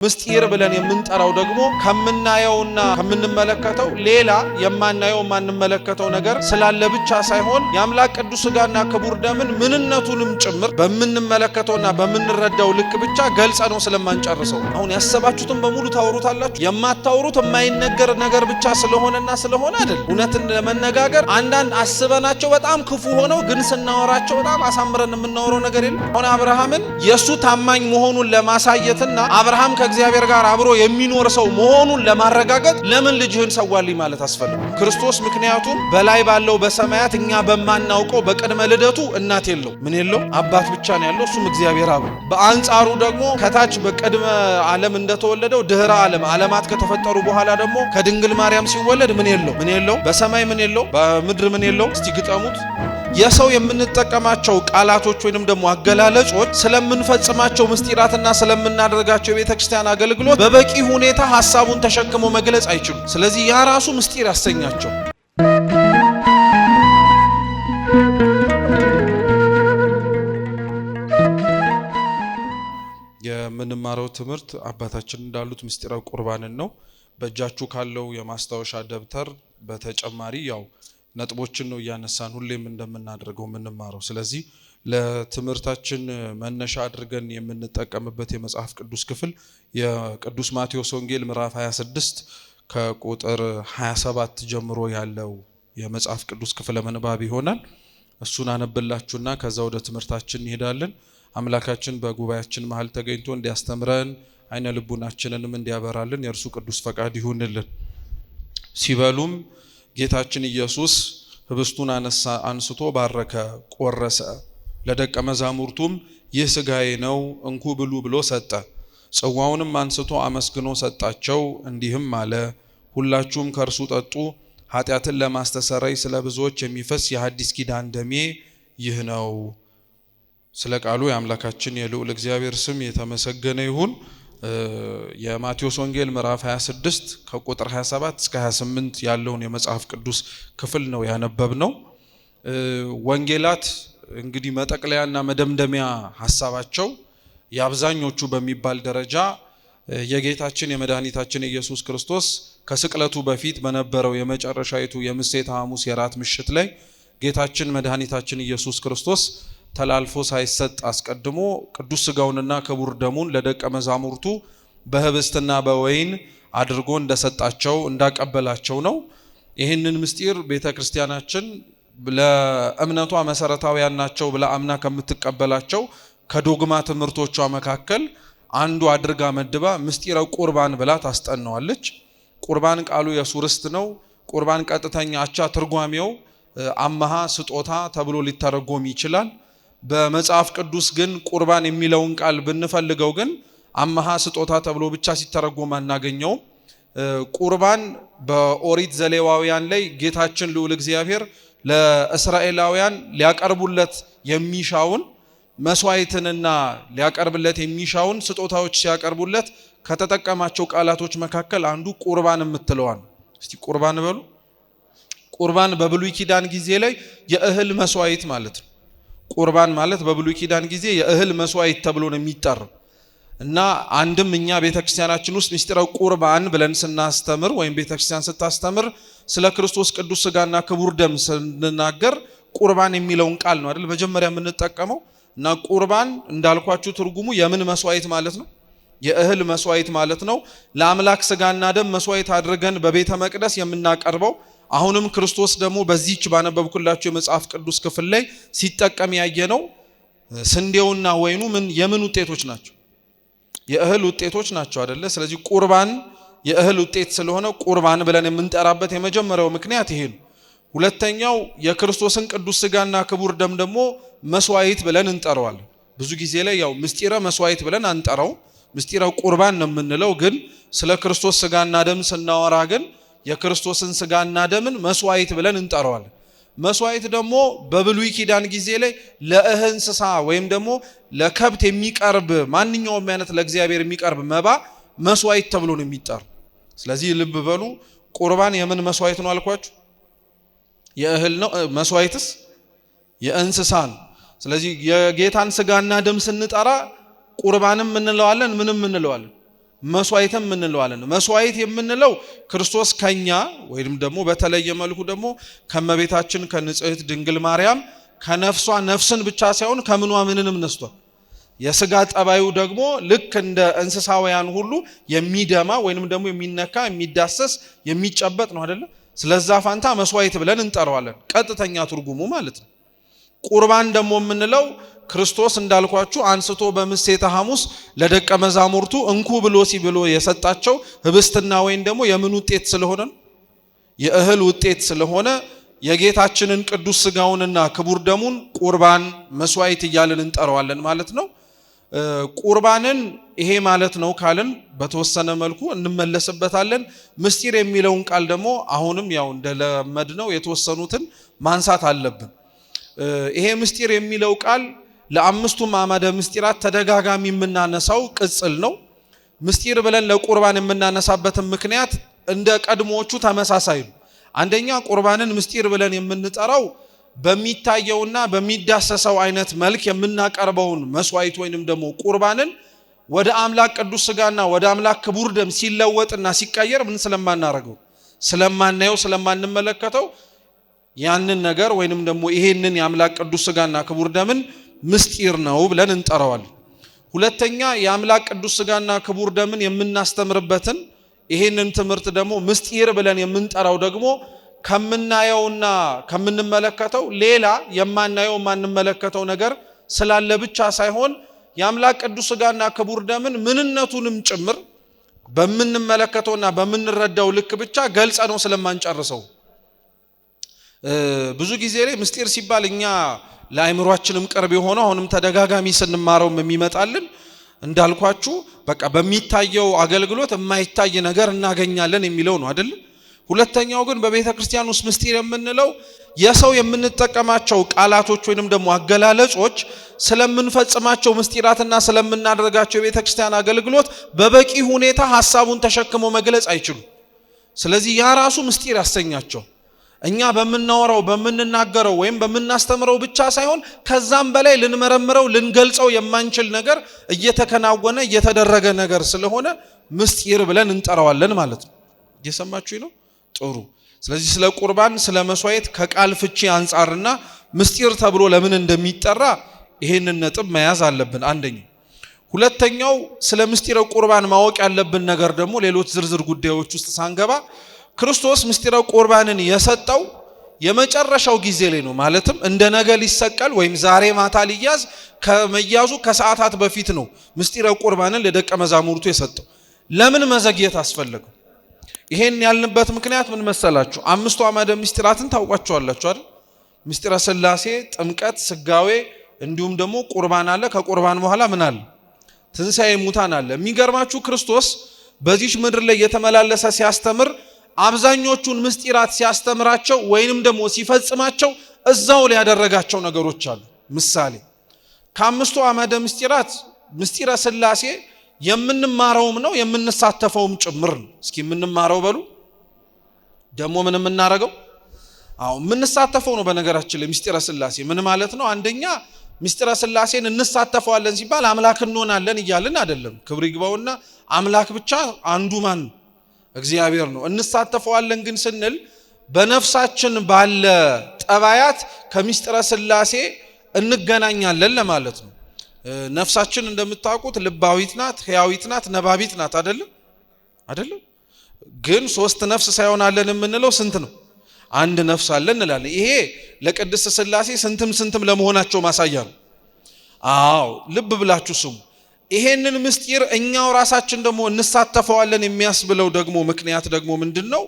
ምስጢር ብለን የምንጠራው ደግሞ ከምናየውና ከምንመለከተው ሌላ የማናየው ማንመለከተው ነገር ስላለ ብቻ ሳይሆን የአምላክ ቅዱስ ሥጋና ክቡር ደምን ምንነቱንም ጭምር በምንመለከተውና በምንረዳው ልክ ብቻ ገልጸ ነው ስለማንጨርሰው። አሁን ያሰባችሁትን በሙሉ ታወሩታላችሁ። የማታወሩት የማይነገር ነገር ብቻ ስለሆነና ስለሆነ አይደል። እውነትን ለመነጋገር አንዳንድ አስበናቸው በጣም ክፉ ሆነው ግን ስናወራቸው በጣም አሳምረን የምናወራው ነገር የለም። አሁን አብርሃምን የሱ ታማኝ መሆኑን ለማሳየትና አብርሃም ከእግዚአብሔር ጋር አብሮ የሚኖር ሰው መሆኑን ለማረጋገጥ ለምን ልጅህን ሰዋልኝ ማለት አስፈልግ ክርስቶስ? ምክንያቱም በላይ ባለው በሰማያት እኛ በማናውቀው በቅድመ ልደቱ እናት የለው ምን የለው አባት ብቻ ነው ያለው፣ እሱም እግዚአብሔር አብ። በአንጻሩ ደግሞ ከታች በቅድመ ዓለም እንደተወለደው ድህረ ዓለማት ከተፈጠሩ በኋላ ደግሞ ከድንግል ማርያም ሲወለድ ምን የለው በሰማይ ምን የለው በምድር ምን የለው። እስቲ ግጠሙት። የሰው የምንጠቀማቸው ቃላቶች ወይንም ደግሞ አገላለጾች ስለምንፈጽማቸው ምስጢራትና ስለምናደርጋቸው የቤተክርስቲያን አገልግሎት በበቂ ሁኔታ ሐሳቡን ተሸክመው መግለጽ አይችሉም። ስለዚህ ያ ራሱ ምስጢር ያሰኛቸው። የምንማረው ትምህርት አባታችን እንዳሉት ምስጢራዊ ቁርባንን ነው። በእጃችሁ ካለው የማስታወሻ ደብተር በተጨማሪ ያው ነጥቦችን ነው እያነሳን ሁሌም እንደምናደርገው የምንማረው። ስለዚህ ለትምህርታችን መነሻ አድርገን የምንጠቀምበት የመጽሐፍ ቅዱስ ክፍል የቅዱስ ማቴዎስ ወንጌል ምዕራፍ 26 ከቁጥር 27 ጀምሮ ያለው የመጽሐፍ ቅዱስ ክፍል ለመንባብ ይሆናል። እሱን አነብላችሁና ከዛ ወደ ትምህርታችን እንሄዳለን። አምላካችን በጉባኤያችን መሃል ተገኝቶ እንዲያስተምረን አይነ ልቡናችንንም እንዲያበራልን የእርሱ ቅዱስ ፈቃድ ይሁንልን። ሲበሉም ጌታችን ኢየሱስ ህብስቱን አንስቶ ባረከ፣ ቆረሰ፣ ለደቀ መዛሙርቱም ይህ ሥጋዬ ነው እንኩ ብሉ ብሎ ሰጠ። ጽዋውንም አንስቶ አመስግኖ ሰጣቸው፣ እንዲህም አለ፣ ሁላችሁም ከእርሱ ጠጡ፣ ኃጢአትን ለማስተሰረይ ስለ ብዙዎች የሚፈስ የሐዲስ ኪዳን ደሜ ይህ ነው። ስለ ቃሉ የአምላካችን የልዑል እግዚአብሔር ስም የተመሰገነ ይሁን። የማቴዎስ ወንጌል ምዕራፍ 26 ከቁጥር 27 እስከ 28 ያለውን የመጽሐፍ ቅዱስ ክፍል ነው ያነበብነው። ወንጌላት እንግዲህ መጠቅለያና መደምደሚያ ሐሳባቸው የአብዛኞቹ በሚባል ደረጃ የጌታችን የመድኃኒታችን ኢየሱስ ክርስቶስ ከስቅለቱ በፊት በነበረው የመጨረሻይቱ የምሴተ ሐሙስ የራት ምሽት ላይ ጌታችን መድኃኒታችን ኢየሱስ ክርስቶስ ተላልፎ ሳይሰጥ አስቀድሞ ቅዱስ ሥጋውንና ክቡር ደሙን ለደቀ መዛሙርቱ በህብስትና በወይን አድርጎ እንደሰጣቸው እንዳቀበላቸው ነው። ይህንን ምስጢር ቤተክርስቲያናችን ለእምነቷ መሰረታዊያን ናቸው ብላ አምና ከምትቀበላቸው ከዶግማ ትምህርቶቿ መካከል አንዱ አድርጋ መድባ ምስጢረ ቁርባን ብላ ታስጠናዋለች። ቁርባን ቃሉ የሱርስት ነው። ቁርባን ቀጥተኛ አቻ ትርጓሜው አመሃ ስጦታ ተብሎ ሊተረጎም ይችላል። በመጽሐፍ ቅዱስ ግን ቁርባን የሚለውን ቃል ብንፈልገው ግን አመሃ ስጦታ ተብሎ ብቻ ሲተረጎም አናገኘው። ቁርባን በኦሪት ዘሌዋውያን ላይ ጌታችን ልዑል እግዚአብሔር ለእስራኤላውያን ሊያቀርቡለት የሚሻውን መስዋዕትንና ሊያቀርብለት የሚሻውን ስጦታዎች ሲያቀርቡለት ከተጠቀማቸው ቃላቶች መካከል አንዱ ቁርባን የምትለዋን። እስቲ ቁርባን በሉ። ቁርባን በብሉይ ኪዳን ጊዜ ላይ የእህል መስዋዕት ማለት ነው። ቁርባን ማለት በብሉይ ኪዳን ጊዜ የእህል መስዋዕት ተብሎ ነው የሚጠራው እና አንድም እኛ ቤተክርስቲያናችን ውስጥ ምስጢራዊ ቁርባን ብለን ስናስተምር ወይም ቤተክርስቲያን ስታስተምር ስለ ክርስቶስ ቅዱስ ሥጋና ክቡር ደም ስንናገር ቁርባን የሚለውን ቃል ነው አይደል መጀመሪያ የምንጠቀመው። እና ቁርባን እንዳልኳችሁ ትርጉሙ የምን መስዋዕት ማለት ነው? የእህል መስዋዕት ማለት ነው። ለአምላክ ሥጋና ደም መስዋዕት አድርገን በቤተ መቅደስ የምናቀርበው። አሁንም ክርስቶስ ደግሞ በዚህች ባነበብኩላችሁ የመጽሐፍ ቅዱስ ክፍል ላይ ሲጠቀም ያየነው ስንዴውና ወይኑ የምን ውጤቶች ናቸው? የእህል ውጤቶች ናቸው አይደለ? ስለዚህ ቁርባን የእህል ውጤት ስለሆነ ቁርባን ብለን የምንጠራበት የመጀመሪያው ምክንያት ይሄ ነው። ሁለተኛው የክርስቶስን ቅዱስ ሥጋና ክቡር ደም ደግሞ መስዋዕት ብለን እንጠራዋለን። ብዙ ጊዜ ላይ ያው ምስጢረ መስዋዕት ብለን አንጠራው፣ ምስጢረ ቁርባን ነው የምንለው። ግን ስለ ክርስቶስ ሥጋና ደም ስናወራ ግን የክርስቶስን ሥጋና ደምን መስዋዕት ብለን እንጠራዋለን። መስዋዕት ደግሞ በብሉይ ኪዳን ጊዜ ላይ ለእንስሳ ወይም ደግሞ ለከብት የሚቀርብ ማንኛውም አይነት ለእግዚአብሔር የሚቀርብ መባ መስዋዕት ተብሎ ነው የሚጠራው። ስለዚህ ልብ በሉ፣ ቁርባን የምን መስዋዕት ነው አልኳችሁ? የእህል ነው። መስዋዕትስ የእንስሳ ነው። ስለዚህ የጌታን ሥጋና ደም ስንጠራ ቁርባንም እንለዋለን፣ ምንም እንለዋለን፣ መስዋዕትም እንለዋለን። መስዋዕት የምንለው ክርስቶስ ከኛ ወይንም ደግሞ በተለየ መልኩ ደግሞ ከመቤታችን ከንጽሕት ድንግል ማርያም ከነፍሷ ነፍስን ብቻ ሳይሆን ከምኗ ምንንም ነስቷል። የሥጋ ጠባዩ ደግሞ ልክ እንደ እንስሳውያን ሁሉ የሚደማ ወይንም ደግሞ የሚነካ የሚዳሰስ የሚጨበጥ ነው አይደለ? ስለዛ ፋንታ መስዋዕት ብለን እንጠራዋለን፣ ቀጥተኛ ትርጉሙ ማለት ነው። ቁርባን ደግሞ የምንለው ክርስቶስ እንዳልኳችሁ አንስቶ በምሴተ ሐሙስ ለደቀ መዛሙርቱ እንኩ ብሎ ሲብሎ የሰጣቸው ህብስትና ወይን ደግሞ የምን ውጤት ስለሆነ የእህል ውጤት ስለሆነ የጌታችንን ቅዱስ ሥጋውንና ክቡር ደሙን ቁርባን መስዋዕት እያልን እንጠራዋለን ማለት ነው። ቁርባንን ይሄ ማለት ነው ካልን በተወሰነ መልኩ እንመለስበታለን። ምስጢር የሚለውን ቃል ደግሞ አሁንም ያው እንደለመድነው የተወሰኑትን ማንሳት አለብን። ይሄ ምስጢር የሚለው ቃል ለአምስቱም አዕማደ ምስጢራት ተደጋጋሚ የምናነሳው ቅጽል ነው። ምስጢር ብለን ለቁርባን የምናነሳበትን ምክንያት እንደ ቀድሞዎቹ ተመሳሳይ ነው። አንደኛ ቁርባንን ምስጢር ብለን የምንጠራው በሚታየውና በሚዳሰሰው አይነት መልክ የምናቀርበውን መስዋዕት ወይንም ደግሞ ቁርባንን ወደ አምላክ ቅዱስ ሥጋና ወደ አምላክ ክቡር ደም ሲለወጥና ሲቀየር ምን ስለማናረገው ስለማናየው ስለማንመለከተው ያንን ነገር ወይንም ደግሞ ይሄንን የአምላክ ቅዱስ ሥጋና ክቡር ደምን ምስጢር ነው ብለን እንጠራዋለን። ሁለተኛ የአምላክ ቅዱስ ሥጋና ክቡር ደምን የምናስተምርበትን ይሄንን ትምህርት ደግሞ ምስጢር ብለን የምንጠራው ደግሞ ከምናየውና ከምንመለከተው ሌላ የማናየው የማንመለከተው ነገር ስላለ ብቻ ሳይሆን የአምላክ ቅዱስ ሥጋና ክቡር ደምን ምንነቱንም ጭምር በምንመለከተውና በምንረዳው ልክ ብቻ ገልጸ ነው ስለማንጨርሰው። ብዙ ጊዜ ላይ ምስጢር ሲባል እኛ ለአእምሯችንም ቅርብ የሆነው አሁንም ተደጋጋሚ ስንማረው የሚመጣልን እንዳልኳችሁ በቃ በሚታየው አገልግሎት የማይታይ ነገር እናገኛለን የሚለው ነው አይደል? ሁለተኛው ግን በቤተ ክርስቲያን ውስጥ ምስጢር የምንለው የሰው የምንጠቀማቸው ቃላቶች ወይንም ደግሞ አገላለጾች ስለምንፈጽማቸው ምስጢራትና ስለምናደርጋቸው የቤተ ክርስቲያን አገልግሎት በበቂ ሁኔታ ሐሳቡን ተሸክመው መግለጽ አይችሉም። ስለዚህ ያ ራሱ ምስጢር ያሰኛቸው እኛ በምናወራው በምንናገረው ወይም በምናስተምረው ብቻ ሳይሆን ከዛም በላይ ልንመረምረው ልንገልጸው የማንችል ነገር እየተከናወነ እየተደረገ ነገር ስለሆነ ምስጢር ብለን እንጠራዋለን ማለት ነው። እየሰማችሁኝ ነው? ጥሩ። ስለዚህ ስለ ቁርባን ስለ መስዋዕት ከቃል ፍቺ አንጻርና ምስጢር ተብሎ ለምን እንደሚጠራ ይሄንን ነጥብ መያዝ አለብን። አንደኛው። ሁለተኛው ስለ ምስጢረ ቁርባን ማወቅ ያለብን ነገር ደግሞ ሌሎች ዝርዝር ጉዳዮች ውስጥ ሳንገባ ክርስቶስ ምስጢረ ቁርባንን የሰጠው የመጨረሻው ጊዜ ላይ ነው። ማለትም እንደ ነገ ሊሰቀል ወይም ዛሬ ማታ ሊያዝ ከመያዙ ከሰዓታት በፊት ነው ምስጢረ ቁርባንን ለደቀ መዛሙርቱ የሰጠው። ለምን መዘግየት አስፈለገው? ይሄን ያልንበት ምክንያት ምን መሰላችሁ? አምስቱ አዕማደ ምስጢራትን ታውቋቸዋላችሁ አይደል? ምስጢረ ሥላሴ፣ ጥምቀት፣ ስጋዌ እንዲሁም ደግሞ ቁርባን አለ። ከቁርባን በኋላ ምን አለ? ትንሣኤ ሙታን አለ። የሚገርማችሁ ክርስቶስ በዚህ ምድር ላይ የተመላለሰ ሲያስተምር አብዛኞቹን ምስጢራት ሲያስተምራቸው ወይንም ደግሞ ሲፈጽማቸው እዛው ላይ ያደረጋቸው ነገሮች አሉ። ምሳሌ ከአምስቱ አዕማደ ምስጢራት ምስጢረ ሥላሴ የምንማረውም ነው የምንሳተፈውም ጭምር ነው። እስኪ የምንማረው በሉ ደግሞ ምን የምናረገው? አዎ የምንሳተፈው ነው። በነገራችን ላይ ምስጢረ ሥላሴ ምን ማለት ነው? አንደኛ ምስጢረ ሥላሴን እንሳተፈዋለን ሲባል አምላክ እንሆናለን እያልን አይደለም። ክብር ይግባውና አምላክ ብቻ አንዱ ማን ነው? እግዚአብሔር ነው። እንሳተፈዋለን ግን ስንል በነፍሳችን ባለ ጠባያት ከምስጢረ ሥላሴ እንገናኛለን ለማለት ነው። ነፍሳችን እንደምታውቁት ልባዊት ናት፣ ሕያዊት ናት፣ ነባቢት ናት አይደለም? ግን ሶስት ነፍስ ሳይሆን አለን የምንለው ስንት ነው? አንድ ነፍስ አለን እንላለን። ይሄ ለቅድስት ሥላሴ ስንትም ለመሆናቸው ማሳያ ነው። አዎ ልብ ብላችሁ ስሙ። ይሄንን ምስጢር እኛው ራሳችን ደግሞ እንሳተፈዋለን የሚያስብለው ደግሞ ምክንያት ደግሞ ምንድነው?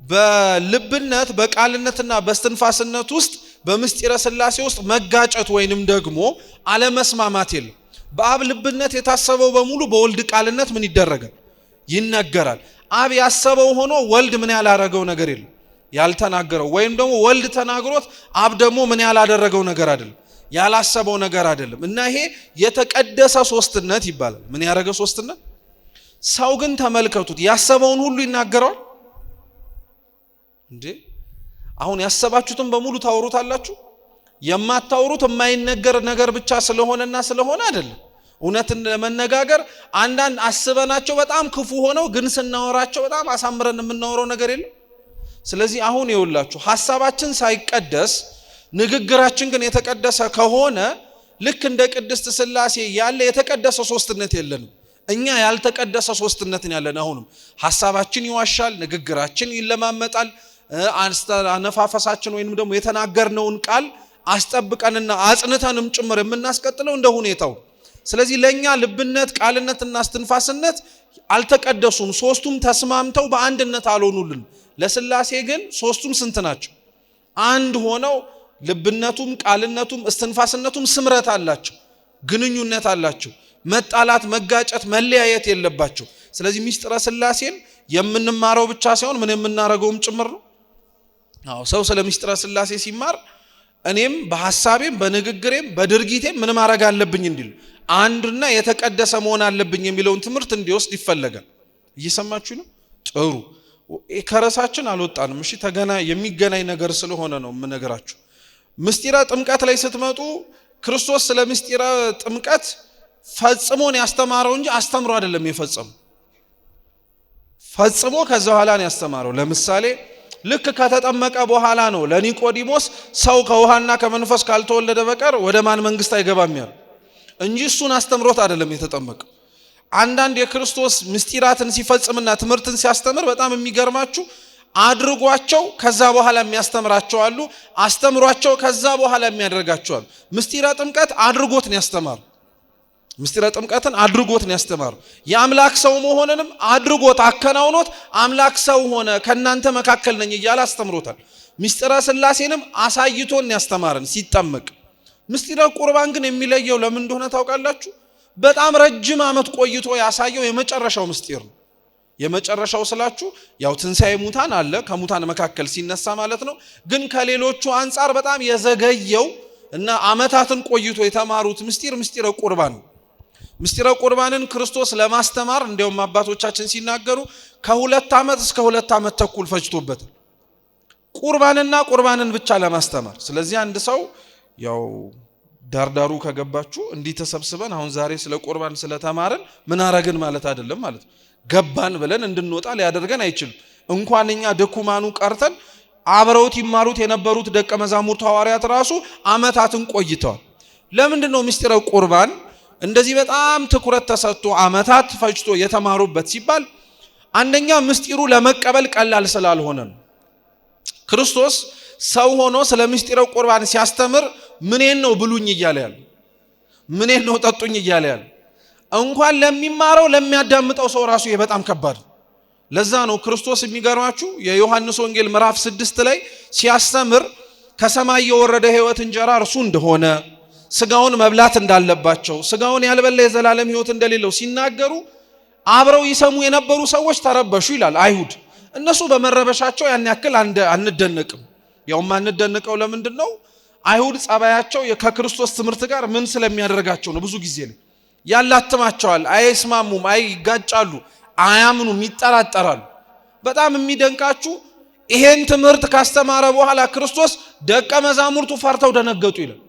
በልብነት በቃልነትና በስትንፋስነት ውስጥ በምስጢረ ሥላሴ ውስጥ መጋጨት ወይንም ደግሞ አለመስማማት የለም። በአብ ልብነት የታሰበው በሙሉ በወልድ ቃልነት ምን ይደረጋል? ይነገራል። አብ ያሰበው ሆኖ ወልድ ምን ያላረገው ነገር የለም፣ ያልተናገረው ወይም ደግሞ ወልድ ተናግሮት አብ ደግሞ ምን ያላደረገው ነገር አይደለም፣ ያላሰበው ነገር አይደለም። እና ይሄ የተቀደሰ ሶስትነት ይባላል። ምን ያረገ ሶስትነት? ሰው ግን ተመልከቱት፣ ያሰበውን ሁሉ ይናገራል እንዴ? አሁን ያሰባችሁትን በሙሉ ታወሩታላችሁ። የማታወሩት የማይነገር ነገር ብቻ ስለሆነ አይደለም። እውነትን ለመነጋገር አንዳንድ አስበናቸው በጣም ክፉ ሆነው ግን ስናወራቸው በጣም አሳምረን የምናወራው ነገር የለም። ስለዚህ አሁን ይውላችሁ ሐሳባችን ሳይቀደስ ንግግራችን ግን የተቀደሰ ከሆነ ልክ እንደ ቅድስት ሥላሴ ያለ የተቀደሰ ሶስትነት የለንም። እኛ ያልተቀደሰ ሶስትነትን ያለን አሁንም ሐሳባችን ይዋሻል፣ ንግግራችን ይለማመጣል፣ አነፋፈሳችን ወይንም ደግሞ የተናገርነውን ቃል አስጠብቀንና አጽንተንም ጭምር የምናስቀጥለው እንደ ሁኔታው። ስለዚህ ለኛ ልብነት፣ ቃልነትና እስትንፋስነት አልተቀደሱም። ሶስቱም ተስማምተው በአንድነት አልሆኑልን። ለሥላሴ ግን ሶስቱም ስንት ናቸው? አንድ ሆነው ልብነቱም፣ ቃልነቱም፣ እስትንፋስነቱም ስምረት አላቸው፣ ግንኙነት አላቸው። መጣላት፣ መጋጨት፣ መለያየት የለባቸው። ስለዚህ ምስጢረ ሥላሴን የምንማረው ብቻ ሳይሆን ምን የምናረገውም ጭምር ነው። ሰው ስለ ምስጢረ ሥላሴ ሲማር እኔም በሐሳቤም በንግግሬም በድርጊቴም ምን ማድረግ አለብኝ እንዲል አንድና የተቀደሰ መሆን አለብኝ የሚለውን ትምህርት እንዲወስድ ይፈለጋል። እየሰማችሁ ነው? ጥሩ። ከረሳችን አልወጣንም። እሺ፣ የሚገናኝ ነገር ስለሆነ ነው የምነግራችሁ። ምስጢረ ጥምቀት ላይ ስትመጡ ክርስቶስ ስለ ምስጢረ ጥምቀት ፈጽሞን ያስተማረው እንጂ አስተምሮ አይደለም የፈጸመው። ፈጽሞ ከዛ በኋላ ነው ያስተማረው። ለምሳሌ ልክ ከተጠመቀ በኋላ ነው ለኒቆዲሞስ ሰው ከውሃና ከመንፈስ ካልተወለደ በቀር ወደ ማን መንግስት አይገባም ያለው እንጂ እሱን አስተምሮት አይደለም የተጠመቀው። አንዳንድ የክርስቶስ ምስጢራትን ሲፈጽምና ትምህርትን ሲያስተምር በጣም የሚገርማችሁ አድርጓቸው ከዛ በኋላ የሚያስተምራቸው አሉ፣ አስተምሯቸው ከዛ በኋላ የሚያደርጋቸው አሉ። ምስጢረ ጥምቀት አድርጎት ነው ያስተማረው። ምስጢረ ጥምቀትን አድርጎት ነው ያስተማረው። የአምላክ ሰው መሆንንም አድርጎት አከናውኖት አምላክ ሰው ሆነ፣ ከናንተ መካከል ነኝ እያለ አስተምሮታል። ምስጢረ ሥላሴንም አሳይቶን ያስተማረን ሲጠመቅ። ምስጢረ ቁርባን ግን የሚለየው ለምን እንደሆነ ታውቃላችሁ? በጣም ረጅም ዓመት ቆይቶ ያሳየው የመጨረሻው ምስጢር ነው። የመጨረሻው ስላችሁ ያው ትንሣኤ ሙታን አለ፣ ከሙታን መካከል ሲነሳ ማለት ነው። ግን ከሌሎቹ አንጻር በጣም የዘገየው እና ዓመታትን ቆይቶ የተማሩት ምስጢረ ቁርባን ነው። ምስጢረ ቁርባንን ክርስቶስ ለማስተማር እንዲያውም አባቶቻችን ሲናገሩ ከ2 ዓመት እስከ 2 ዓመት ተኩል ፈጅቶበታል፣ ቁርባንን ብቻ ለማስተማር። ስለዚህ አንድ ሰው ያው ዳርዳሩ ከገባችሁ እንዲህ ተሰብስበን አሁን ዛሬ ስለ ቁርባን ስለተማርን ምን አረግን ማለት አይደለም ማለት ነው። ገባን ብለን እንድንወጣ ሊያደርገን አይችልም። እንኳን እኛ ደኩማኑ ቀርተን አብረውት ይማሩት የነበሩት ደቀ መዛሙርት ሐዋርያት ራሱ ዓመታትን ቆይተዋል። ለምንድን ነው ምስጢረ ቁርባን እንደዚህ በጣም ትኩረት ተሰጥቶ ዓመታት ፈጅቶ የተማሩበት ሲባል አንደኛ ምስጢሩ ለመቀበል ቀላል ስላልሆነ ነው። ክርስቶስ ሰው ሆኖ ስለ ምስጢረ ቁርባን ሲያስተምር ምኔን ነው ብሉኝ እያለ ያለ፣ ምኔን ነው ጠጡኝ እያለ ያለ። እንኳን ለሚማረው ለሚያዳምጠው ሰው ራሱ ይሄ በጣም ከባድ። ለዛ ነው ክርስቶስ የሚገርማችሁ የዮሐንስ ወንጌል ምዕራፍ 6 ላይ ሲያስተምር ከሰማይ የወረደ ሕይወት እንጀራ እርሱ እንደሆነ ስጋውን መብላት እንዳለባቸው ስጋውን ያልበላ የዘላለም ሕይወት እንደሌለው ሲናገሩ አብረው ይሰሙ የነበሩ ሰዎች ተረበሹ ይላል። አይሁድ እነሱ በመረበሻቸው ያን ያክል አንደነቅም። ያውም አንደነቀው ለምንድን ነው? አይሁድ ጸባያቸው ከክርስቶስ ትምህርት ጋር ምን ስለሚያደርጋቸው ነው። ብዙ ጊዜ ያላትማቸዋል፣ አይስማሙም፣ ይጋጫሉ፣ አያምኑም፣ ይጠራጠራሉ። በጣም የሚደንቃችሁ ይሄን ትምህርት ካስተማረ በኋላ ክርስቶስ ደቀ መዛሙርቱ ፈርተው ደነገጡ ይላል።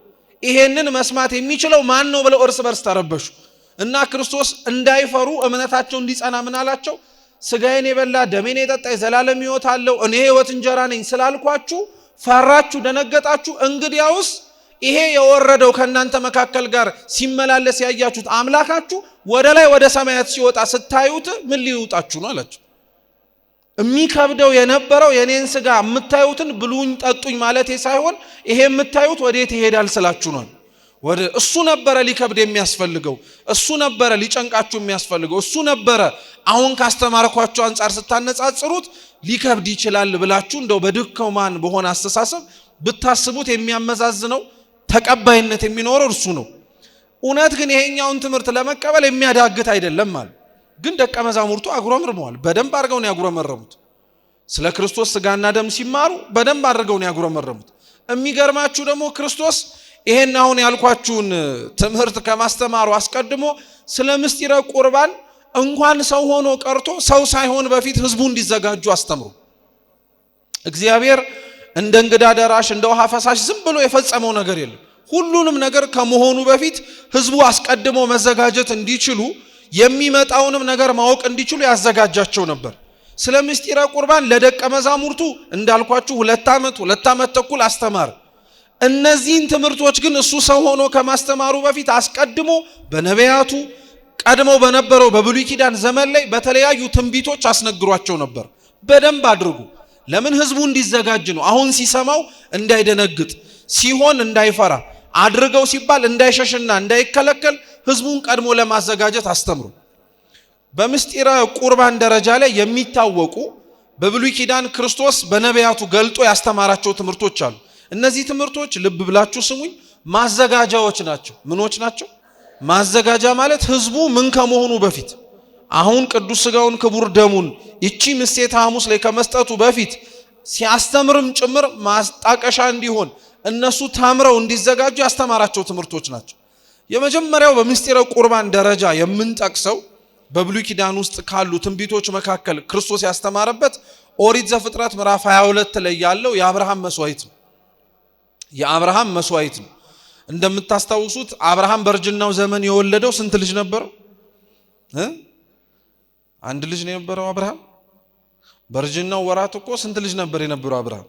ይሄንን መስማት የሚችለው ማን ነው ብለው እርስ በርስ ተረበሹ እና ክርስቶስ እንዳይፈሩ እምነታቸው እንዲጸና ምን አላቸው? ስጋዬን የበላ ደሜን የጠጣ የዘላለም ሕይወት አለው፣ እኔ ሕይወት እንጀራ ነኝ ስላልኳችሁ ፈራችሁ፣ ደነገጣችሁ። እንግዲያውስ ይሄ የወረደው ከእናንተ መካከል ጋር ሲመላለስ ያያችሁት አምላካችሁ ወደ ላይ ወደ ሰማያት ሲወጣ ስታዩት ምን ሊውጣችሁ ነው አላቸው። የሚከብደው የነበረው የኔን ስጋ የምታዩትን ብሉኝ ጠጡኝ ማለቴ ሳይሆን ይሄ የምታዩት ወዴት ይሄዳል ስላችሁ ነው። ወደ እሱ ነበረ ሊከብድ የሚያስፈልገው፣ እሱ ነበረ ሊጨንቃችሁ የሚያስፈልገው፣ እሱ ነበረ አሁን ካስተማርኳችሁ አንጻር ስታነጻጽሩት ሊከብድ ይችላል ብላችሁ እንደው በድካማን በሆነ አስተሳሰብ ብታስቡት የሚያመዛዝነው ተቀባይነት የሚኖረው እርሱ ነው። እውነት ግን ይሄኛውን ትምህርት ለመቀበል የሚያዳግት አይደለም ማለት ግን ደቀ መዛሙርቱ አጉረምርመዋል። በደንብ አድርገው ነው ያጉረመረሙት። ስለ ክርስቶስ ስጋና ደም ሲማሩ በደንብ አድርገው ነው ያጉረመረሙት። የሚገርማችሁ ደግሞ ክርስቶስ ይሄን አሁን ያልኳችሁን ትምህርት ከማስተማሩ አስቀድሞ ስለ ምስጢረ ቁርባን እንኳን ሰው ሆኖ ቀርቶ ሰው ሳይሆን በፊት ህዝቡ እንዲዘጋጁ አስተምሩ። እግዚአብሔር እንደ እንግዳ ደራሽ እንደ ውሃ ፈሳሽ ዝም ብሎ የፈጸመው ነገር የለም። ሁሉንም ነገር ከመሆኑ በፊት ህዝቡ አስቀድሞ መዘጋጀት እንዲችሉ የሚመጣውንም ነገር ማወቅ እንዲችሉ ያዘጋጃቸው ነበር። ስለ ምስጢረ ቁርባን ለደቀ መዛሙርቱ እንዳልኳችሁ 2 ዓመት ተኩል አስተማረ። እነዚህን ትምህርቶች ግን እሱ ሰው ሆኖ ከማስተማሩ በፊት አስቀድሞ በነቢያቱ ቀድመው በነበረው በብሉይ ኪዳን ዘመን ላይ በተለያዩ ትንቢቶች አስነግሯቸው ነበር። በደንብ አድርጉ። ለምን ህዝቡ እንዲዘጋጅ ነው። አሁን ሲሰማው እንዳይደነግጥ፣ ሲሆን እንዳይፈራ፣ አድርገው ሲባል እንዳይሸሽና እንዳይከለከል ህዝቡን ቀድሞ ለማዘጋጀት አስተምሩ። በምስጢረ ቁርባን ደረጃ ላይ የሚታወቁ በብሉይ ኪዳን ክርስቶስ በነቢያቱ ገልጦ ያስተማራቸው ትምህርቶች አሉ። እነዚህ ትምህርቶች ልብ ብላችሁ ስሙኝ፣ ማዘጋጃዎች ናቸው። ምኖች ናቸው? ማዘጋጃ ማለት ህዝቡ ምን ከመሆኑ በፊት አሁን ቅዱስ ሥጋውን ክቡር ደሙን እቺ ምሴተ ሐሙስ ላይ ከመስጠቱ በፊት ሲያስተምርም ጭምር ማስጣቀሻ እንዲሆን እነሱ ታምረው እንዲዘጋጁ ያስተማራቸው ትምህርቶች ናቸው። የመጀመሪያው በምስጢረ ቁርባን ደረጃ የምንጠቅሰው በብሉይ ኪዳን ውስጥ ካሉ ትንቢቶች መካከል ክርስቶስ ያስተማረበት ኦሪት ዘፍጥረት ምዕራፍ 22 ላይ ያለው የአብርሃም መስዋዕት ነው። የአብርሃም መስዋዕት ነው። እንደምታስታውሱት አብርሃም በእርጅናው ዘመን የወለደው ስንት ልጅ ነበር? አንድ ልጅ ነው የነበረው አብርሃም። በእርጅናው ወራት እኮ ስንት ልጅ ነበር የነበረው አብርሃም?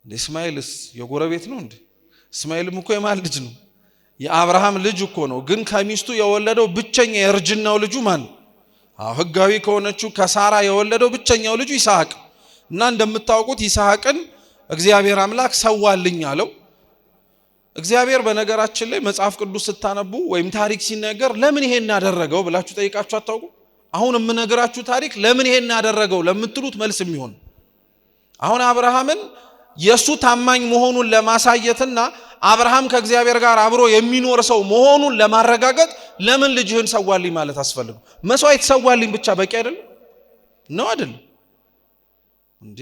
እስማኤልስ የጎረቤት ነው እንዴ? እስማኤልም እኮ የማን ልጅ ነው? የአብርሃም ልጅ እኮ ነው። ግን ከሚስቱ የወለደው ብቸኛ የእርጅናው ልጁ ማን ነው? ህጋዊ ከሆነችው ከሳራ የወለደው ብቸኛው ልጁ ይስሐቅ እና እንደምታውቁት ይስሐቅን እግዚአብሔር አምላክ ሰዋልኝ አለው። እግዚአብሔር በነገራችን ላይ መጽሐፍ ቅዱስ ስታነቡ ወይም ታሪክ ሲነገር ለምን ይሄን ያደረገው ብላችሁ ጠይቃችሁ አታውቁ? አሁን የምነግራችሁ ታሪክ ለምን ይሄን ያደረገው ለምትሉት መልስ የሚሆን አሁን አብርሃምን የሱ ታማኝ መሆኑን ለማሳየትና አብርሃም ከእግዚአብሔር ጋር አብሮ የሚኖር ሰው መሆኑን ለማረጋገጥ ለምን ልጅህን ሰዋልኝ ማለት አስፈልገው? መስዋዕት ሰዋልኝ ብቻ በቂ አይደለም ነው አይደል እንዴ?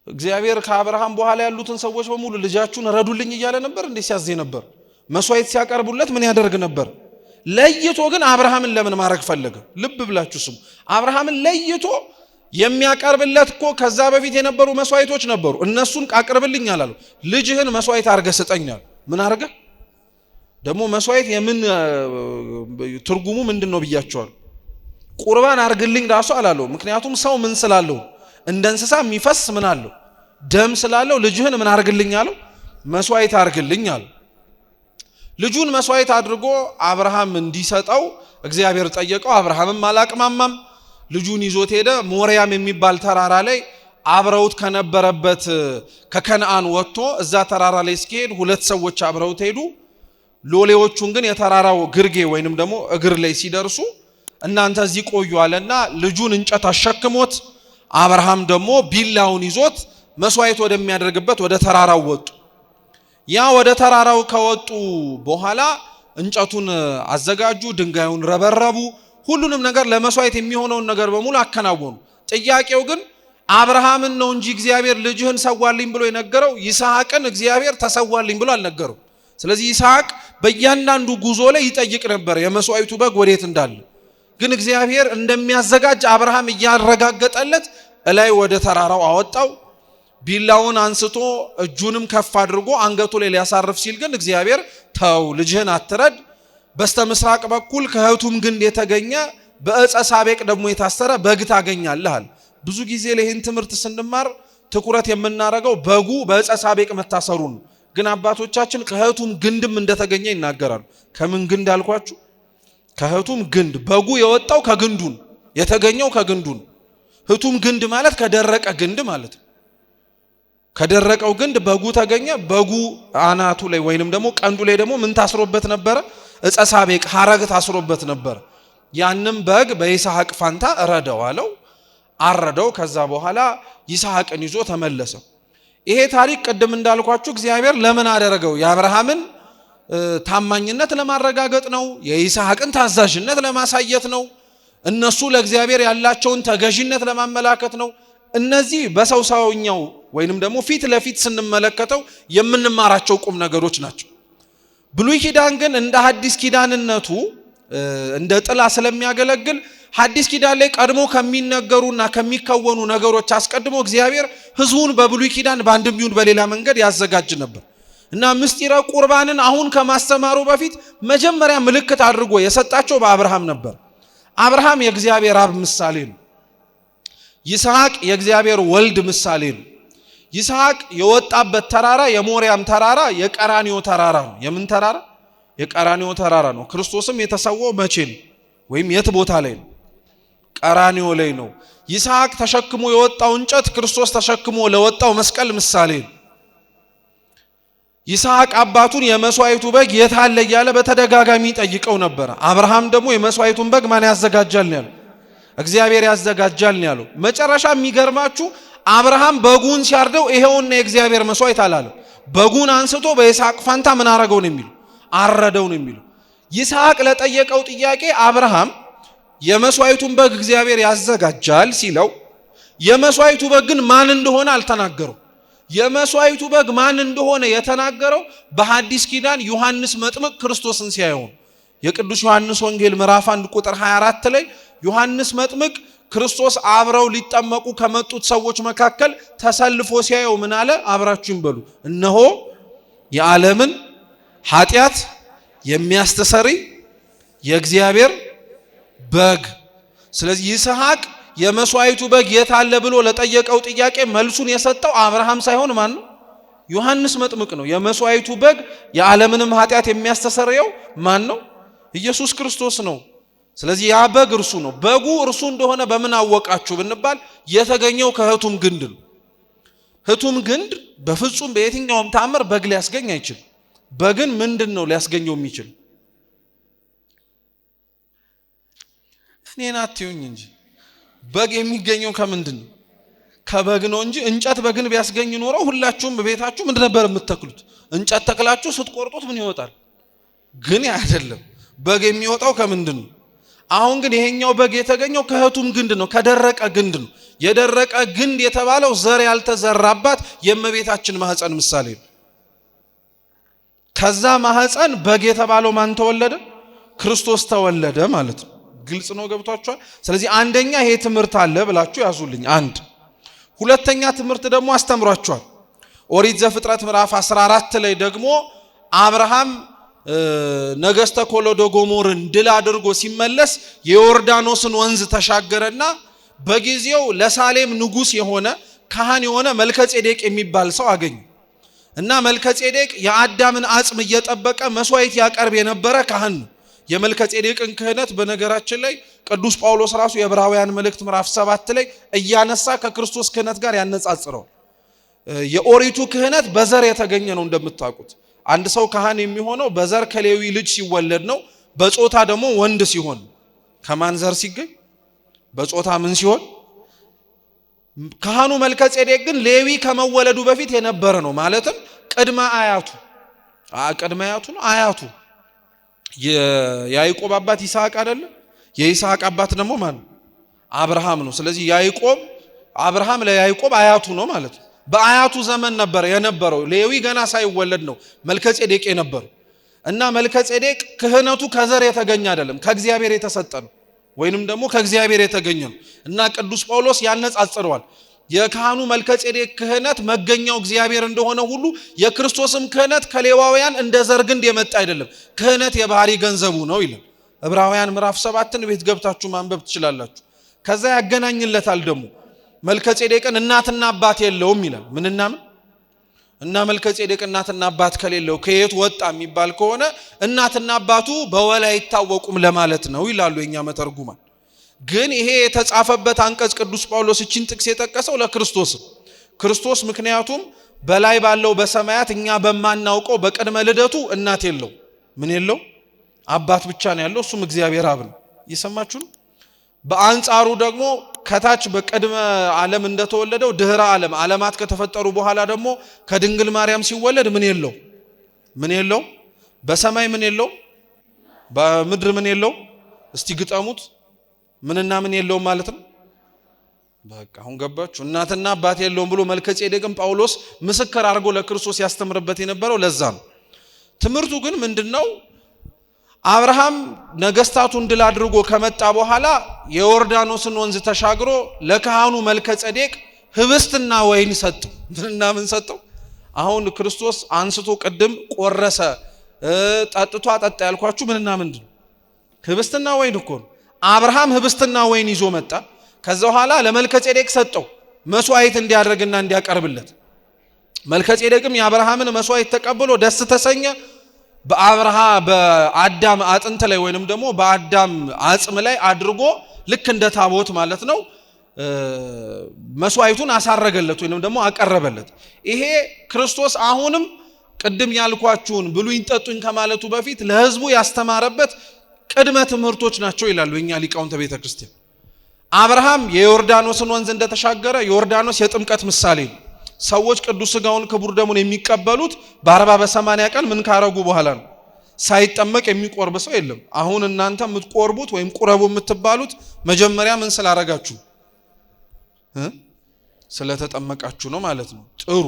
እግዚአብሔር ከአብርሃም በኋላ ያሉትን ሰዎች በሙሉ ልጃችሁን ረዱልኝ እያለ ነበር እንዴ? ሲያዝ ነበር። መስዋዕት ሲያቀርቡለት ምን ያደርግ ነበር? ለይቶ ግን አብርሃምን ለምን ማድረግ ፈለገ? ልብ ብላችሁ ስሙ። አብርሃምን ለይቶ የሚያቀርብለት እኮ ከዛ በፊት የነበሩ መስዋዕቶች ነበሩ። እነሱን አቅርብልኝ አላለው። ልጅህን መስዋዕት አድርገህ ስጠኛል። ምን አድርገህ ደግሞ መስዋዕት የምን ትርጉሙ ምንድነው ብያቸዋል። ቁርባን አድርግልኝ ራሱ አላለው። ምክንያቱም ሰው ምን ስላለው እንደ እንስሳ የሚፈስ ምን አለው? ደም ስላለው ልጅህን ምን አድርግልኝ አለው? መስዋዕት አድርግልኝ አለው። ልጁን መስዋዕት አድርጎ አብርሃም እንዲሰጠው እግዚአብሔር ጠየቀው። አብርሃምም አላቅማማም። ልጁን ይዞት ሄደ። ሞሪያም የሚባል ተራራ ላይ አብረውት ከነበረበት ከከነዓን ወጥቶ እዛ ተራራ ላይ እስኪሄድ 2 ሰዎች አብረውት ሄዱ። ሎሌዎቹን ግን የተራራው ግርጌ ወይንም ደግሞ እግር ላይ ሲደርሱ እናንተ እዚህ ቆዩ አለና ልጁን እንጨት አሸክሞት አብርሃም ደግሞ ቢላውን ይዞት መስዋዕት ወደሚያደርግበት ወደ ተራራው ወጡ። ያ ወደ ተራራው ከወጡ በኋላ እንጨቱን አዘጋጁ፣ ድንጋዩን ረበረቡ፣ ሁሉንም ነገር ለመስዋዕት የሚሆነውን ነገር በሙሉ አከናወኑ። ጥያቄው ግን አብርሃምን ነው እንጂ እግዚአብሔር ልጅህን ሰዋልኝ ብሎ የነገረው ይስሐቅን እግዚአብሔር ተሰዋልኝ ብሎ አልነገረው። ስለዚህ ይስሐቅ በእያንዳንዱ ጉዞ ላይ ይጠይቅ ነበር የመስዋዕቱ በግ ወዴት እንዳለ። ግን እግዚአብሔር እንደሚያዘጋጅ አብርሃም እያረጋገጠለት እላይ ወደ ተራራው አወጣው። ቢላውን አንስቶ እጁንም ከፍ አድርጎ አንገቱ ላይ ሊያሳርፍ ሲል ግን እግዚአብሔር ተው ልጅህን አትረድ፣ በስተ ምስራቅ በኩል ከእህቱም ግንድ የተገኘ በዕፀ ሳቤቅ ደግሞ የታሰረ በግ ታገኛለህ አለ። ብዙ ጊዜ ለይህን ትምህርት ስንማር ትኩረት የምናረገው በጉ በዕፀ ሳቤቅ መታሰሩን፣ ግን አባቶቻችን ከእህቱም ግንድም እንደተገኘ ይናገራሉ። ከምን ግንድ አልኳችሁ? ከእህቱም ግንድ። በጉ የወጣው ከግንዱን የተገኘው ከግንዱን። እህቱም ግንድ ማለት ከደረቀ ግንድ ማለት ነው። ከደረቀው ግንድ በጉ ተገኘ። በጉ አናቱ ላይ ወይንም ደግሞ ቀንዱ ላይ ደግሞ ምን ታስሮበት ነበረ? ዕፀ ሳቤቅ ሐረግ ታስሮበት ነበር። ያንም በግ በይስሐቅ ፋንታ ረደው አለው። አረደው። ከዛ በኋላ ይስሐቅን ይዞ ተመለሰ። ይሄ ታሪክ ቅድም እንዳልኳችሁ እግዚአብሔር ለምን አደረገው? የአብርሃምን ታማኝነት ለማረጋገጥ ነው። የይስሐቅን ታዛዥነት ለማሳየት ነው። እነሱ ለእግዚአብሔር ያላቸውን ተገዥነት ለማመላከት ነው። እነዚህ በሰው ሰውኛው ወይንም ደግሞ ፊት ለፊት ስንመለከተው የምንማራቸው ቁም ነገሮች ናቸው። ብሉይ ኪዳን ግን እንደ ሐዲስ ኪዳንነቱ እንደ ጥላ ስለሚያገለግል ሐዲስ ኪዳን ላይ ቀድሞ ከሚነገሩና ከሚከወኑ ነገሮች አስቀድሞ እግዚአብሔር ሕዝቡን በብሉይ ኪዳን በአንድም ይሁን በሌላ መንገድ ያዘጋጅ ነበር። እና ምስጢረ ቁርባንን አሁን ከማስተማሩ በፊት መጀመሪያ ምልክት አድርጎ የሰጣቸው በአብርሃም ነበር። አብርሃም የእግዚአብሔር አብ ምሳሌ ነው። ይስሐቅ የእግዚአብሔር ወልድ ምሳሌ ነው። ይስሐቅ የወጣበት ተራራ የሞሪያም ተራራ የቀራንዮ ተራራ ነው። የምን ተራራ? የቀራንዮ ተራራ ነው። ክርስቶስም የተሰዋው መቼ ነው? ወይም የት ቦታ ላይ ነው? ቀራንዮ ላይ ነው። ይስሐቅ ተሸክሞ የወጣው እንጨት ክርስቶስ ተሸክሞ ለወጣው መስቀል ምሳሌ ነው። ይስሐቅ አባቱን የመስዋዕቱ በግ የት አለ እያለ በተደጋጋሚ ጠይቀው ነበር። አብርሃም ደግሞ የመስዋዕቱን በግ ማን ያዘጋጃል ነው ያለው? እግዚአብሔር ያዘጋጃል ነው ያለው። መጨረሻ የሚገርማችሁ አብርሃም በጉን ሲያርደው ይሄውና የእግዚአብሔር መስዋዕት አላለ። በጉን አንስቶ በይስሐቅ ፋንታ ምን አረገው ነው የሚለው? አረደው ነው የሚለው። ይስሐቅ ለጠየቀው ጥያቄ አብርሃም የመስዋዕቱን በግ እግዚአብሔር ያዘጋጃል ሲለው የመስዋዕቱ በግ ግን ማን እንደሆነ አልተናገረው። የመስዋዕቱ በግ ማን እንደሆነ የተናገረው በሐዲስ ኪዳን ዮሐንስ መጥምቅ ክርስቶስን ሲያየው። የቅዱስ ዮሐንስ ወንጌል ምዕራፍ 1 ቁጥር 24 ላይ ዮሐንስ መጥምቅ ክርስቶስ አብረው ሊጠመቁ ከመጡት ሰዎች መካከል ተሰልፎ ሲያየው ምን አለ? አብራችሁን በሉ፣ እነሆ የዓለምን ኃጢአት የሚያስተሰርይ የእግዚአብሔር በግ። ስለዚህ ይስሐቅ የመስዋዕቱ በግ የት አለ ብሎ ለጠየቀው ጥያቄ መልሱን የሰጠው አብርሃም ሳይሆን ማን ነው? ዮሐንስ መጥምቅ ነው። የመስዋዕቱ በግ የዓለምንም ኃጢአት የሚያስተሰርየው ማን ነው? ኢየሱስ ክርስቶስ ነው። ስለዚህ ያ በግ እርሱ ነው። በጉ እርሱ እንደሆነ በምን አወቃችሁ ብንባል የተገኘው ከህቱም ግንድ ነው። ህቱም ግንድ በፍጹም በየትኛውም ተአምር በግ ሊያስገኝ አይችልም። በግን ምንድን ነው ሊያስገኘው የሚችል? እኔን አትዩኝ እንጂ በግ የሚገኘው ከምንድን ነው? ከበግ ነው እንጂ እንጨት በግን ቢያስገኝ ኖሮ ሁላችሁም በቤታችሁ ምን ነበር የምትተክሉት? እንጨት ተክላችሁ ስትቆርጡት ምን ይወጣል? ግን አይደለም። በግ የሚወጣው ከምንድን ነው? አሁን ግን ይሄኛው በግ የተገኘው ከህቱም ግንድ ነው፣ ከደረቀ ግንድ ነው። የደረቀ ግንድ የተባለው ዘር ያልተዘራባት የእመቤታችን ማህፀን ምሳሌ ነው። ከዛ ማህፀን በግ የተባለው ማን ተወለደ? ክርስቶስ ተወለደ ማለት ነው። ግልጽ ነው? ገብቷችኋል? ስለዚህ አንደኛ ይሄ ትምህርት አለ ብላችሁ ያዙልኝ። አንድ ሁለተኛ ትምህርት ደግሞ አስተምሯችኋል። ኦሪት ዘፍጥረት ምዕራፍ 14 ላይ ደግሞ አብርሃም ነገስተ ኮሎዶ ጎሞርን ድል አድርጎ ሲመለስ የዮርዳኖስን ወንዝ ተሻገረና በጊዜው ለሳሌም ንጉስ የሆነ ካህን የሆነ መልከጼዴቅ የሚባል ሰው አገኘ እና መልከጼዴቅ የአዳምን አጽም እየጠበቀ መስዋዕት ያቀርብ የነበረ ካህን ነው። የመልከጼዴቅን ክህነት በነገራችን ላይ ቅዱስ ጳውሎስ ራሱ የዕብራውያን መልእክት ምዕራፍ 7 ላይ እያነሳ ከክርስቶስ ክህነት ጋር ያነጻጽረው። የኦሪቱ ክህነት በዘር የተገኘ ነው እንደምታውቁት። አንድ ሰው ካህን የሚሆነው በዘር ከሌዊ ልጅ ሲወለድ ነው። በጾታ ደግሞ ወንድ ሲሆን። ከማን ዘር ሲገኝ? በጾታ ምን ሲሆን? ካህኑ መልከጼዴቅ ግን ሌዊ ከመወለዱ በፊት የነበረ ነው። ማለትም ቅድመ አያቱ ነው። አያቱ የያዕቆብ አባት ይስሐቅ አይደለ? የይስሐቅ አባት ደግሞ ማን? አብርሃም ነው። ስለዚህ አብርሃም ለያዕቆብ አያቱ ነው ማለት ነው። በአያቱ ዘመን ነበር የነበረው። ሌዊ ገና ሳይወለድ ነው መልከጼዴቅ የነበረው እና መልከጼዴቅ ክህነቱ ከዘር የተገኘ አይደለም፣ ከእግዚአብሔር የተሰጠ ነው፣ ወይንም ደግሞ ከእግዚአብሔር የተገኘ ነው እና ቅዱስ ጳውሎስ ያነጻጽረዋል። የካህኑ መልከጼዴቅ ክህነት መገኛው እግዚአብሔር እንደሆነ ሁሉ የክርስቶስም ክህነት ከሌዋውያን እንደ ዘር ግንድ የመጣ አይደለም፣ ክህነት የባህሪ ገንዘቡ ነው ይላል። ዕብራውያን ምዕራፍ 7ን ቤት ገብታችሁ ማንበብ ትችላላችሁ። ከዛ ያገናኝለታል ደግሞ መልከጼዴቅን እናትና አባት የለውም ይላል። ምንና ምን? እና መልከጼዴቅ እናትና አባት ከሌለው ከየት ወጣ የሚባል ከሆነ እናትና አባቱ በወላ አይታወቁም ለማለት ነው ይላሉ የኛ መተርጉማን። ግን ይሄ የተጻፈበት አንቀጽ ቅዱስ ጳውሎስ እቺን ጥቅስ የጠቀሰው ለክርስቶስ ክርስቶስ ምክንያቱም በላይ ባለው በሰማያት እኛ በማናውቀው በቅድመ ልደቱ እናት የለው ምን የለው አባት ብቻ ነው ያለው፣ እሱም እግዚአብሔር አብ ነው። እየሰማችሁ ነው? በአንጻሩ ደግሞ ከታች በቅድመ ዓለም እንደተወለደው ድህረ ዓለማት ከተፈጠሩ በኋላ ደግሞ ከድንግል ማርያም ሲወለድ ምን የለው በሰማይ ምን የለው በምድር ምን የለው? እስቲ ግጠሙት። ምንና ምን የለው ማለት ነው? በቃ አሁን ገባችሁ? እናትና አባት የለውም ብሎ መልከጼዴቅም ጳውሎስ ምስክር አድርጎ ለክርስቶስ ያስተምርበት የነበረው ለዛ ነው። ትምህርቱ ግን ምንድነው? አብርሃም ነገስታቱን ድል አድርጎ ከመጣ በኋላ የዮርዳኖስን ወንዝ ተሻግሮ ለካህኑ መልከጼዴቅ ህብስትና ወይን ሰጠው። ምንና ምን ሰጠው? አሁን ክርስቶስ አንስቶ ቅድም ቆረሰ ጠጥቶ አጠጣ ያልኳችሁ ምንና ምንድን ህብስትና ወይን እኮ ነው። አብርሃም ህብስትና ወይን ይዞ መጣ። ከዛ በኋላ ለመልከጼዴቅ ሰጠው መስዋዕት እንዲያደርግና እንዲያቀርብለት። መልከጼዴቅም የአብርሃምን መስዋዕት ተቀብሎ ደስ ተሰኘ። በአዳም አጥንት ላይ ወይንም ደግሞ በአዳም አጽም ላይ አድርጎ ልክ እንደ ታቦት ማለት ነው መስዋዕቱን አሳረገለት ወይንም ደግሞ አቀረበለት። ይሄ ክርስቶስ አሁንም ቅድም ያልኳችሁን ብሉኝ ጠጡኝ ከማለቱ በፊት ለህዝቡ ያስተማረበት ቅድመ ትምህርቶች ናቸው ይላሉ እኛ ሊቃውንተ ቤተ ክርስቲያን። አብርሃም የዮርዳኖስን ወንዝ እንደተሻገረ ዮርዳኖስ የጥምቀት ምሳሌ ነው። ሰዎች ቅዱስ ሥጋውን ክቡር ደሙን የሚቀበሉት በ40 በ80 ቀን ምን ካረጉ በኋላ ነው። ሳይጠመቅ የሚቆርብ ሰው የለም። አሁን እናንተ የምትቆርቡት ወይም ቁረቡ የምትባሉት መጀመሪያ ምን ስላረጋችሁ ስለተጠመቃችሁ ነው ማለት ነው። ጥሩ።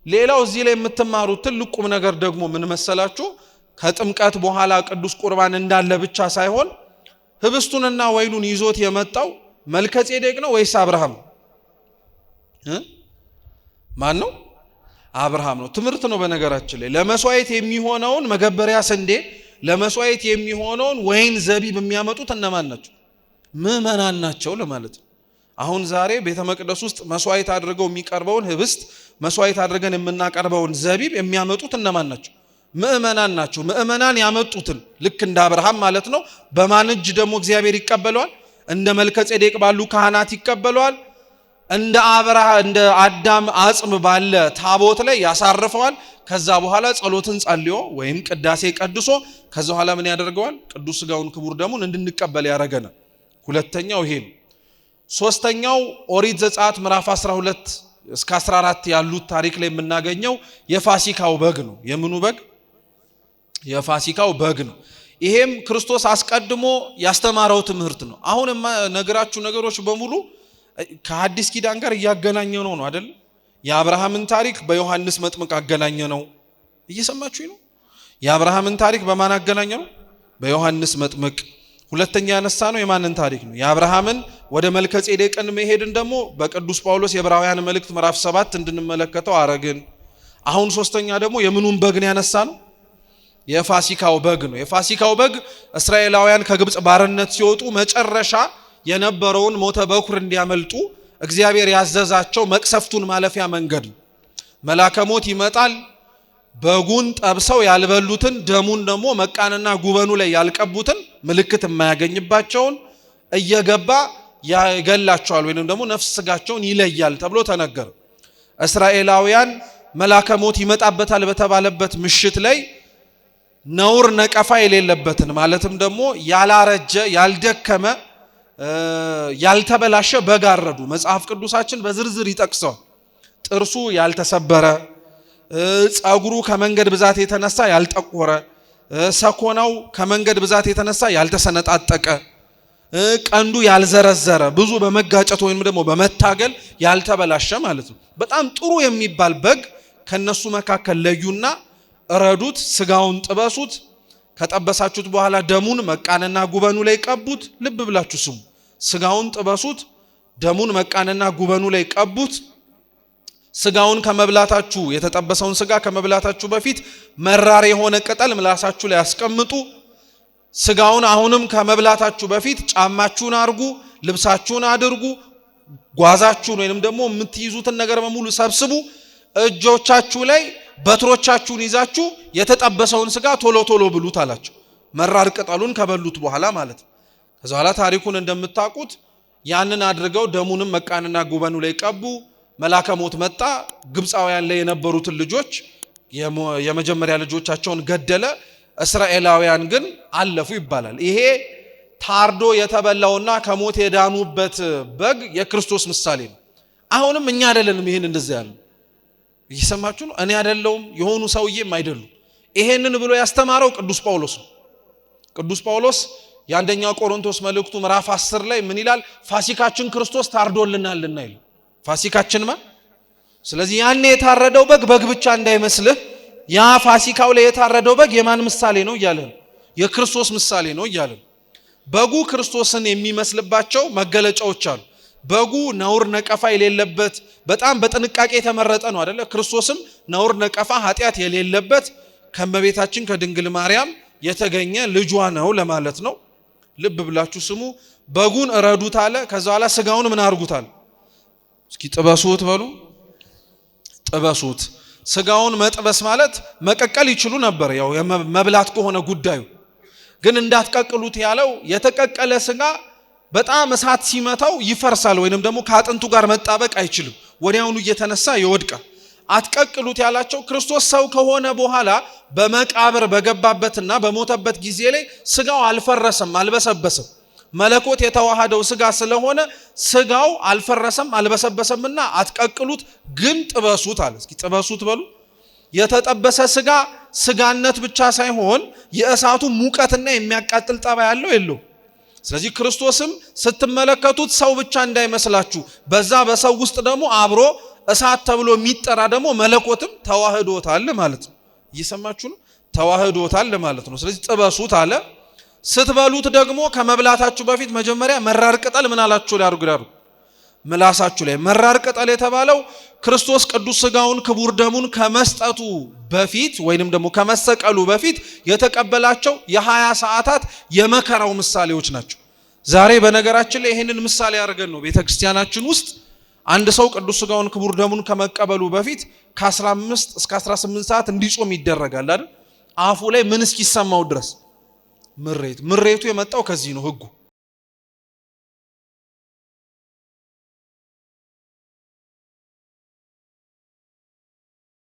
ሌላው እዚህ ላይ የምትማሩት ትልቁም ነገር ደግሞ ምን መሰላችሁ? ከጥምቀት በኋላ ቅዱስ ቁርባን እንዳለ ብቻ ሳይሆን ህብስቱንና ወይኑን ይዞት የመጣው መልከጼዴቅ ነው ወይስ አብርሃም? ማን ነው? አብርሃም ነው። ትምህርት ነው በነገራችን ላይ። ለመስዋዕት የሚሆነውን መገበሪያ ስንዴ፣ ለመስዋዕት የሚሆነውን ወይን ዘቢብ የሚያመጡት እነማን ናቸው? ምዕመናን ናቸው ለማለት ነው። አሁን ዛሬ ቤተ መቅደስ ውስጥ መስዋዕት አድርገው የሚቀርበውን ህብስት፣ መስዋዕት አድርገን የምናቀርበውን ዘቢብ የሚያመጡት እነማን ናቸው? ምዕመናን ናቸው። ምዕመናን ያመጡትን ልክ እንደ አብርሃም ማለት ነው በማን እጅ ደግሞ እግዚአብሔር ይቀበለዋል? እንደ መልከጼዴቅ ባሉ ካህናት ይቀበለዋል። እንደ አዳም አጽም ባለ ታቦት ላይ ያሳርፈዋል። ከዛ በኋላ ጸሎትን ጸልዮ ወይም ቅዳሴ ቀድሶ ከዛ በኋላ ምን ያደርገዋል? ቅዱስ ሥጋውን ክቡር ደሙን እንድንቀበል ያደረገናል። ሁለተኛው ይሄ ነው። ሶስተኛው ኦሪት ዘጸአት ምዕራፍ 12 እስከ 14 ያሉት ታሪክ ላይ የምናገኘው የፋሲካው በግ ነው። የምኑ በግ? የፋሲካው በግ ነው። ይሄም ክርስቶስ አስቀድሞ ያስተማረው ትምህርት ነው። አሁን ነገራችሁ ነገሮች በሙሉ ከሐዲስ ኪዳን ጋር እያገናኘ ነው አይደል? የአብርሃምን ታሪክ በዮሐንስ መጥምቅ አገናኘ ነው። እየሰማችሁ ነው? የአብርሃምን ታሪክ በማን አገናኘ ነው? በዮሐንስ መጥምቅ። ሁለተኛ ያነሳ ነው የማንን ታሪክ ነው? የአብርሃምን ወደ መልከጼዴቅን መሄድን ደግሞ በቅዱስ ጳውሎስ የዕብራውያን መልእክት ምዕራፍ 7 እንድንመለከተው አረግን። አሁን ሶስተኛ ደግሞ የምኑን በግ ነው ያነሳ ነው? የፋሲካው በግ ነው። የፋሲካው በግ እስራኤላውያን ከግብጽ ባርነት ሲወጡ መጨረሻ የነበረውን ሞተ በኩር እንዲያመልጡ እግዚአብሔር ያዘዛቸው መቅሰፍቱን ማለፊያ መንገድ ነው። መልአከ ሞት ይመጣል። በጉን ጠብሰው ያልበሉትን ደሙን ደግሞ መቃንና ጉበኑ ላይ ያልቀቡትን ምልክት የማያገኝባቸውን እየገባ ያገላቸዋል ወይንም ደግሞ ነፍስ ስጋቸውን ይለያል ተብሎ ተነገረ። እስራኤላውያን መልአከ ሞት ይመጣበታል በተባለበት ምሽት ላይ ነውር ነቀፋ የሌለበትን ማለትም ደግሞ ያላረጀ ያልደከመ ያልተበላሸ በግ አረዱ። መጽሐፍ ቅዱሳችን በዝርዝር ይጠቅሰዋል። ጥርሱ ያልተሰበረ፣ ጸጉሩ ከመንገድ ብዛት የተነሳ ያልጠቆረ፣ ሰኮናው ከመንገድ ብዛት የተነሳ ያልተሰነጣጠቀ፣ ቀንዱ ያልዘረዘረ፣ ብዙ በመጋጨት ወይም ደግሞ በመታገል ያልተበላሸ ማለት ነው። በጣም ጥሩ የሚባል በግ ከነሱ መካከል ለዩና እረዱት፣ ስጋውን ጥበሱት። ከጠበሳችሁት በኋላ ደሙን መቃንና ጉበኑ ላይ ቀቡት። ልብ ብላችሁ ስሙ። ስጋውን ጥበሱት፣ ደሙን መቃንና ጉበኑ ላይ ቀቡት። ስጋውን ከመብላታችሁ የተጠበሰውን ስጋ ከመብላታችሁ በፊት መራር የሆነ ቅጠል ምላሳችሁ ላይ ያስቀምጡ። ስጋውን አሁንም ከመብላታችሁ በፊት ጫማችሁን አርጉ፣ ልብሳችሁን አድርጉ፣ ጓዛችሁን ወይንም ደግሞ የምትይዙትን ነገር በሙሉ ሰብስቡ። እጆቻችሁ ላይ በትሮቻችሁን ይዛችሁ የተጠበሰውን ስጋ ቶሎ ቶሎ ብሉት አላቸው። መራር ቅጠሉን ከበሉት በኋላ ማለት ነው። ከዛ በኋላ ታሪኩን እንደምታውቁት ያንን አድርገው ደሙንም መቃንና ጉበኑ ላይ ቀቡ። መልአከ ሞት መጣ። ግብፃውያን ላይ የነበሩትን ልጆች የመጀመሪያ ልጆቻቸውን ገደለ። እስራኤላውያን ግን አለፉ ይባላል። ይሄ ታርዶ የተበላውና ከሞት የዳኑበት በግ የክርስቶስ ምሳሌ ነው። አሁንም እኛ አይደለንም ይሄን እንደዚህ ያለው። እየሰማችሁ ነው? እኔ አይደለሁም፣ የሆኑ ሰውዬም አይደሉም። ይሄንን ብሎ ያስተማረው ቅዱስ ጳውሎስ ነው። ቅዱስ ጳውሎስ የአንደኛ ቆሮንቶስ መልእክቱ ምዕራፍ 10 ላይ ምን ይላል? ፋሲካችን ክርስቶስ ታርዶልናልና ይላል። ፋሲካችን ማን? ስለዚህ ያኔ የታረደው በግ ብቻ እንዳይመስልህ፣ ያ ፋሲካው ላይ የታረደው በግ የማን ምሳሌ ነው እያለ ነው? የክርስቶስ ምሳሌ ነው እያለ ነው። በጉ ክርስቶስን የሚመስልባቸው መገለጫዎች አሉ። በጉ ነውር ነቀፋ የሌለበት በጣም በጥንቃቄ የተመረጠ ነው አይደለ? ክርስቶስም ነውር ነቀፋ ኃጢአት የሌለበት ከእመቤታችን ከድንግል ማርያም የተገኘ ልጇ ነው ለማለት ነው። ልብ ብላችሁ ስሙ። በጉን እረዱት አለ። ከዛ በኋላ ስጋውን ምን አርጉታል? እስኪ ጥበሱት በሉ። ጥበሱት። ስጋውን መጥበስ ማለት መቀቀል ይችሉ ነበር፣ ያው መብላት ከሆነ ጉዳዩ። ግን እንዳትቀቅሉት ያለው የተቀቀለ ስጋ በጣም እሳት ሲመታው ይፈርሳል፣ ወይንም ደግሞ ከአጥንቱ ጋር መጣበቅ አይችልም፣ ወዲያውኑ እየተነሳ ይወድቃል። አትቀቅሉት ያላቸው ክርስቶስ ሰው ከሆነ በኋላ በመቃብር በገባበትና በሞተበት ጊዜ ላይ ስጋው አልፈረሰም፣ አልበሰበሰም። መለኮት የተዋሃደው ስጋ ስለሆነ ስጋው አልፈረሰም አልበሰበሰምና አትቀቅሉት፣ ግን ጥበሱት አለ። እስኪ ጥበሱት በሉ። የተጠበሰ ስጋ ስጋነት ብቻ ሳይሆን የእሳቱ ሙቀትና የሚያቃጥል ጠባይ ያለው የለው። ስለዚህ ክርስቶስም ስትመለከቱት ሰው ብቻ እንዳይመስላችሁ፣ በዛ በሰው ውስጥ ደግሞ አብሮ እሳት ተብሎ የሚጠራ ደግሞ መለኮትም ተዋህዶታል ማለት ነው። እየሰማችሁ ነው? ተዋህዶታል ማለት ነው። ስለዚህ ጥበሱት አለ። ስትበሉት ደግሞ ከመብላታችሁ በፊት መጀመሪያ መራር ቅጠል ምን አላችሁ ላይ አድርጉ ምላሳችሁ ላይ። መራር ቅጠል የተባለው ክርስቶስ ቅዱስ ስጋውን ክቡር ደሙን ከመስጠቱ በፊት ወይንም ደግሞ ከመሰቀሉ በፊት የተቀበላቸው የ20 ሰዓታት የመከራው ምሳሌዎች ናቸው። ዛሬ በነገራችን ላይ ይሄንን ምሳሌ አድርገን ነው ቤተክርስቲያናችን ውስጥ አንድ ሰው ቅዱስ ስጋውን ክቡር ደሙን ከመቀበሉ በፊት ከ15 እስከ 18 ሰዓት እንዲጾም ይደረጋል አይደል? አፉ ላይ ምን እስኪሰማው ድረስ ምሬቱ የመጣው ከዚህ ነው ህጉ።